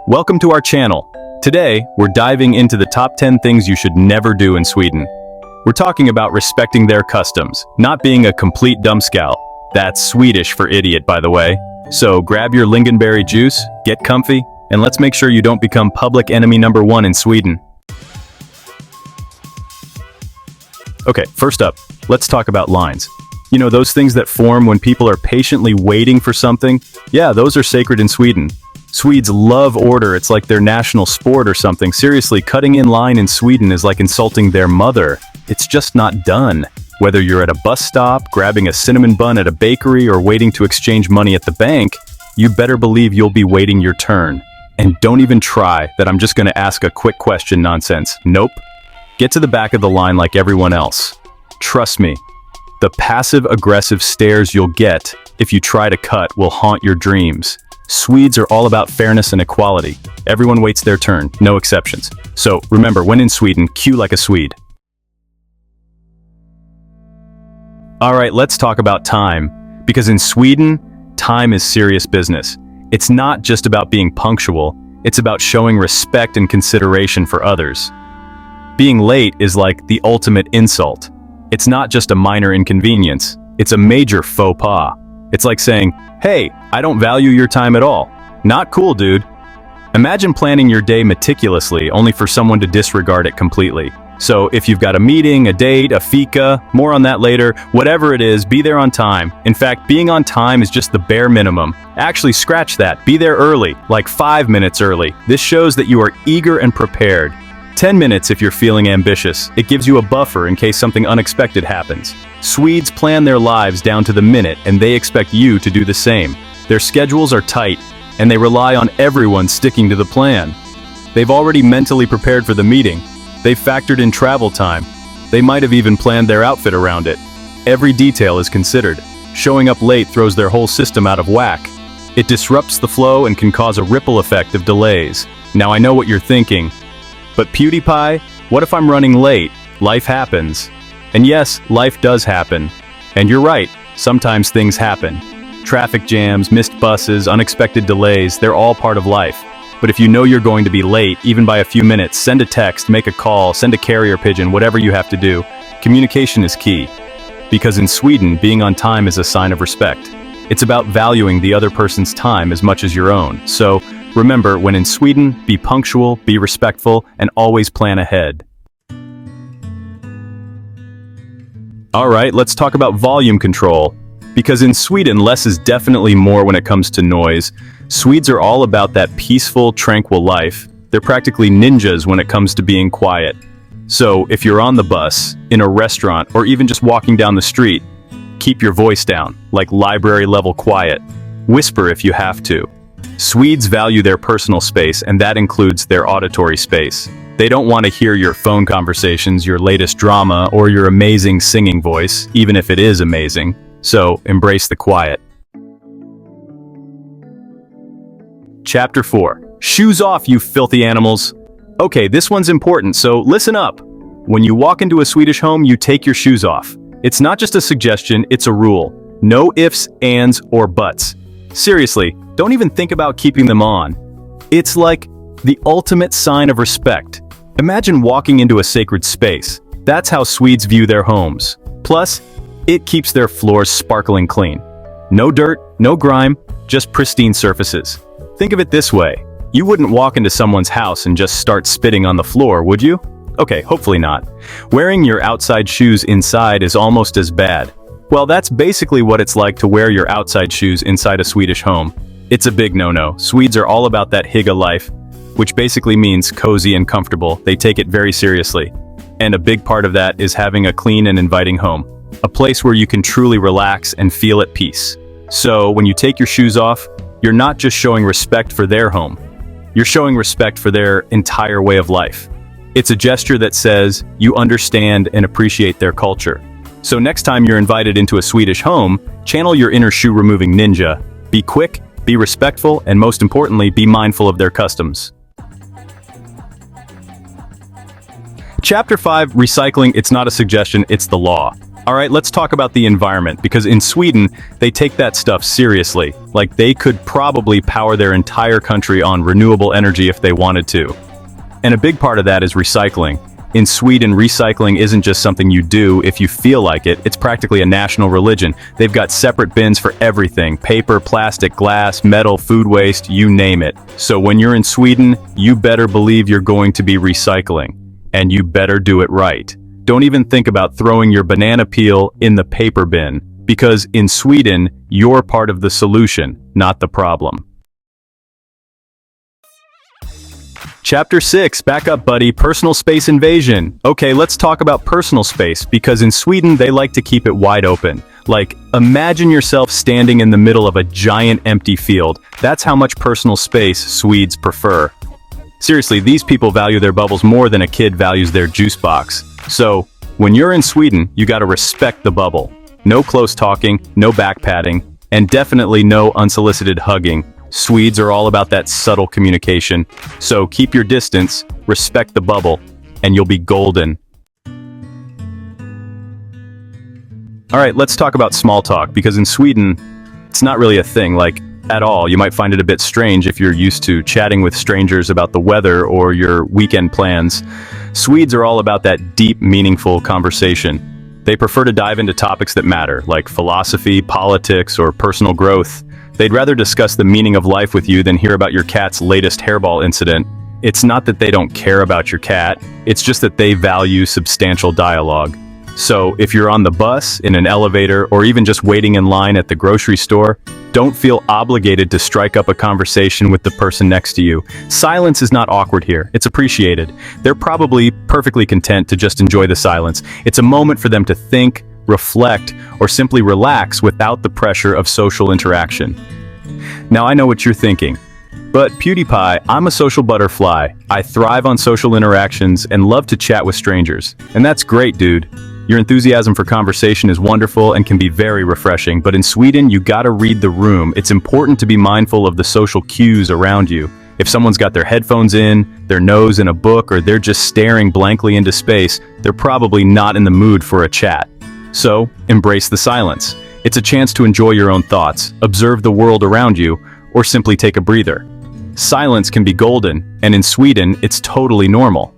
Welcome to our channel. Today, we're diving into the top 10 things you should never do in Sweden. We're talking about respecting their customs, not being a complete dumbskull. That's Swedish for idiot, by the way. So grab your lingonberry juice, get comfy, and let's make sure you don't become public enemy number 1 in Sweden. Okay, first up, let's talk about lines. You know, those things that form when people are patiently waiting for something? Yeah, those are sacred in Sweden. Swedes love order, it's like their national sport or something. Seriously, cutting in line in Sweden is like insulting their mother. It's just not done. Whether you're at a bus stop, grabbing a cinnamon bun at a bakery, or waiting to exchange money at the bank, you better believe you'll be waiting your turn. And don't even try that I'm just gonna ask a quick question nonsense. Nope. Get to the back of the line like everyone else. Trust me, the passive-aggressive stares you'll get if you try to cut will haunt your dreams. Swedes are all about fairness and equality. Everyone waits their turn, no exceptions. So remember, when in Sweden, queue like a Swede. Alright, let's talk about time. Because in Sweden, time is serious business. It's not just about being punctual, it's about showing respect and consideration for others. Being late is like the ultimate insult. It's not just a minor inconvenience, it's a major faux pas. It's like saying, hey, I don't value your time at all. Not cool, dude. Imagine planning your day meticulously only for someone to disregard it completely. So if you've got a meeting, a date, a fika, more on that later, whatever it is, be there on time. In fact, being on time is just the bare minimum. Actually, scratch that. Be there early, like 5 minutes early. This shows that you are eager and prepared. 10 minutes if you're feeling ambitious. It gives you a buffer in case something unexpected happens. Swedes plan their lives down to the minute, and they expect you to do the same. Their schedules are tight, and they rely on everyone sticking to the plan. They've already mentally prepared for the meeting. They've factored in travel time. They might have even planned their outfit around it. Every detail is considered. Showing up late throws their whole system out of whack. It disrupts the flow and can cause a ripple effect of delays. Now I know what you're thinking. But PewDiePie, what if I'm running late? Life happens. And yes, life does happen. And you're right, sometimes things happen. Traffic jams, missed buses, unexpected delays, they're all part of life. But if you know you're going to be late, even by a few minutes, send a text, make a call, send a carrier pigeon, whatever you have to do. Communication is key. Because in Sweden, being on time is a sign of respect. It's about valuing the other person's time as much as your own. So, remember, when in Sweden, be punctual, be respectful, and always plan ahead. Alright, let's talk about volume control. Because in Sweden, less is definitely more when it comes to noise. Swedes are all about that peaceful, tranquil life. They're practically ninjas when it comes to being quiet. So, if you're on the bus, in a restaurant, or even just walking down the street, keep your voice down, like library-level quiet. Whisper if you have to. Swedes value their personal space, and that includes their auditory space. They don't want to hear your phone conversations, your latest drama, or your amazing singing voice, even if it is amazing. So, embrace the quiet. Chapter 4. Shoes off, you filthy animals. Okay, this one's important, so listen up. When you walk into a Swedish home, you take your shoes off. It's not just a suggestion, it's a rule. No ifs, ands, or buts. Seriously, don't even think about keeping them on. It's like the ultimate sign of respect. Imagine walking into a sacred space. That's how Swedes view their homes. Plus, it keeps their floors sparkling clean. No dirt, no grime, just pristine surfaces. Think of it this way. You wouldn't walk into someone's house and just start spitting on the floor, would you? Okay, hopefully not. Wearing your outside shoes inside is almost as bad. Well, that's basically what it's like to wear your outside shoes inside a Swedish home. It's a big no-no. Swedes are all about that hygge life, which basically means cozy and comfortable. They take it very seriously. And a big part of that is having a clean and inviting home. A place where you can truly relax and feel at peace. So, when you take your shoes off, you're not just showing respect for their home. You're showing respect for their entire way of life. It's a gesture that says you understand and appreciate their culture. So next time you're invited into a Swedish home, channel your inner shoe-removing ninja. Be quick, be respectful, and most importantly, be mindful of their customs. Chapter 5, Recycling, it's not a suggestion, it's the law. Alright, let's talk about the environment, because in Sweden, they take that stuff seriously. Like, they could probably power their entire country on renewable energy if they wanted to. And a big part of that is recycling. In Sweden, recycling isn't just something you do if you feel like it, it's practically a national religion. They've got separate bins for everything: paper, plastic, glass, metal, food waste, you name it. So when you're in Sweden, you better believe you're going to be recycling. And you better do it right. Don't even think about throwing your banana peel in the paper bin, because in Sweden, you're part of the solution, not the problem. Chapter 6, back up buddy, personal space invasion. Okay, let's talk about personal space, because in Sweden they like to keep it wide open. Like, imagine yourself standing in the middle of a giant empty field. That's how much personal space Swedes prefer. Seriously, these people value their bubbles more than a kid values their juice box. So, when you're in Sweden, you gotta respect the bubble. No close talking, no back patting, and definitely no unsolicited hugging. Swedes are all about that subtle communication. So keep your distance, respect the bubble, and you'll be golden. Alright, let's talk about small talk, because in Sweden, it's not really a thing, like, at all. You might find it a bit strange if you're used to chatting with strangers about the weather or your weekend plans. Swedes are all about that deep, meaningful conversation. They prefer to dive into topics that matter, like philosophy, politics, or personal growth. They'd rather discuss the meaning of life with you than hear about your cat's latest hairball incident. It's not that they don't care about your cat, it's just that they value substantial dialogue. So, if you're on the bus, in an elevator, or even just waiting in line at the grocery store, don't feel obligated to strike up a conversation with the person next to you. Silence is not awkward here, it's appreciated. They're probably perfectly content to just enjoy the silence. It's a moment for them to think, reflect, or simply relax without the pressure of social interaction. Now I know what you're thinking, but PewDiePie, I'm a social butterfly. I thrive on social interactions and love to chat with strangers. And that's great, dude. Your enthusiasm for conversation is wonderful and can be very refreshing, but in Sweden, you gotta read the room. It's important to be mindful of the social cues around you. If someone's got their headphones in, their nose in a book, or they're just staring blankly into space, they're probably not in the mood for a chat. So, embrace the silence. It's a chance to enjoy your own thoughts, observe the world around you, or simply take a breather. Silence can be golden, and in Sweden, it's totally normal.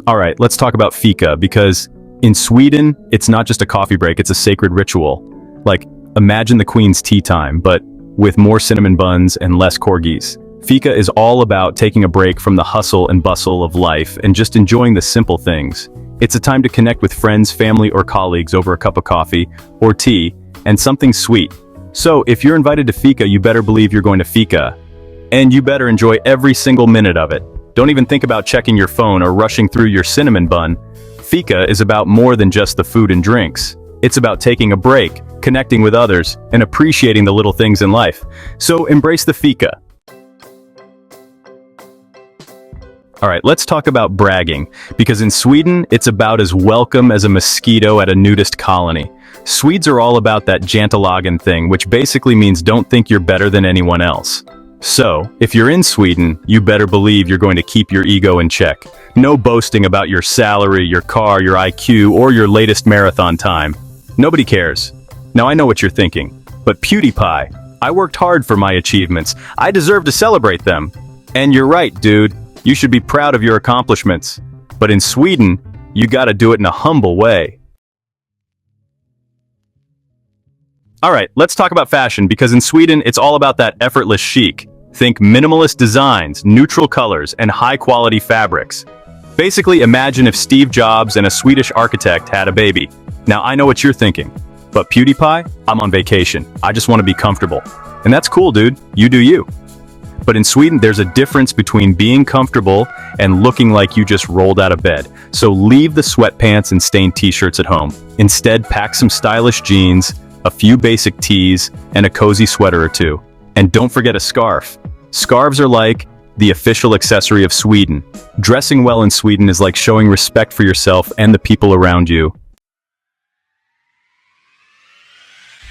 Alright, let's talk about fika, because in Sweden, it's not just a coffee break, it's a sacred ritual. Like, imagine the Queen's tea time, but with more cinnamon buns and less corgis. Fika is all about taking a break from the hustle and bustle of life and just enjoying the simple things. It's a time to connect with friends, family, or colleagues over a cup of coffee or tea and something sweet. So, if you're invited to fika, you better believe you're going to fika. And you better enjoy every single minute of it. Don't even think about checking your phone or rushing through your cinnamon bun. Fika is about more than just the food and drinks. It's about taking a break, connecting with others, and appreciating the little things in life. So embrace the fika. Alright, let's talk about bragging, because in Sweden, it's about as welcome as a mosquito at a nudist colony. Swedes are all about that jantelagen thing, which basically means don't think you're better than anyone else. So, if you're in Sweden, you better believe you're going to keep your ego in check. No boasting about your salary, your car, your IQ, or your latest marathon time. Nobody cares. Now I know what you're thinking, but PewDiePie, I worked hard for my achievements. I deserve to celebrate them. And you're right, dude. You should be proud of your accomplishments. But in Sweden, you gotta do it in a humble way. Alright, let's talk about fashion, because in Sweden, it's all about that effortless chic. Think minimalist designs, neutral colors, and high-quality fabrics. Basically, imagine if Steve Jobs and a Swedish architect had a baby. Now, I know what you're thinking, but PewDiePie, I'm on vacation. I just want to be comfortable. And that's cool, dude. You do you. But in Sweden, there's a difference between being comfortable and looking like you just rolled out of bed. So leave the sweatpants and stained t-shirts at home. Instead, pack some stylish jeans, a few basic tees, and a cozy sweater or two. And don't forget a scarf. Scarves are like the official accessory of Sweden. Dressing well in Sweden is like showing respect for yourself and the people around you.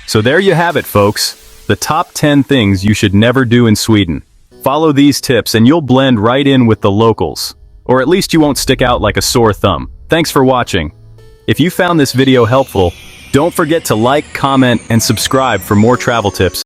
So there you have it, folks. The top 10 things you should never do in Sweden. Follow these tips and you'll blend right in with the locals. Or at least you won't stick out like a sore thumb. Thanks for watching. If you found this video helpful, don't forget to like, comment, and subscribe for more travel tips.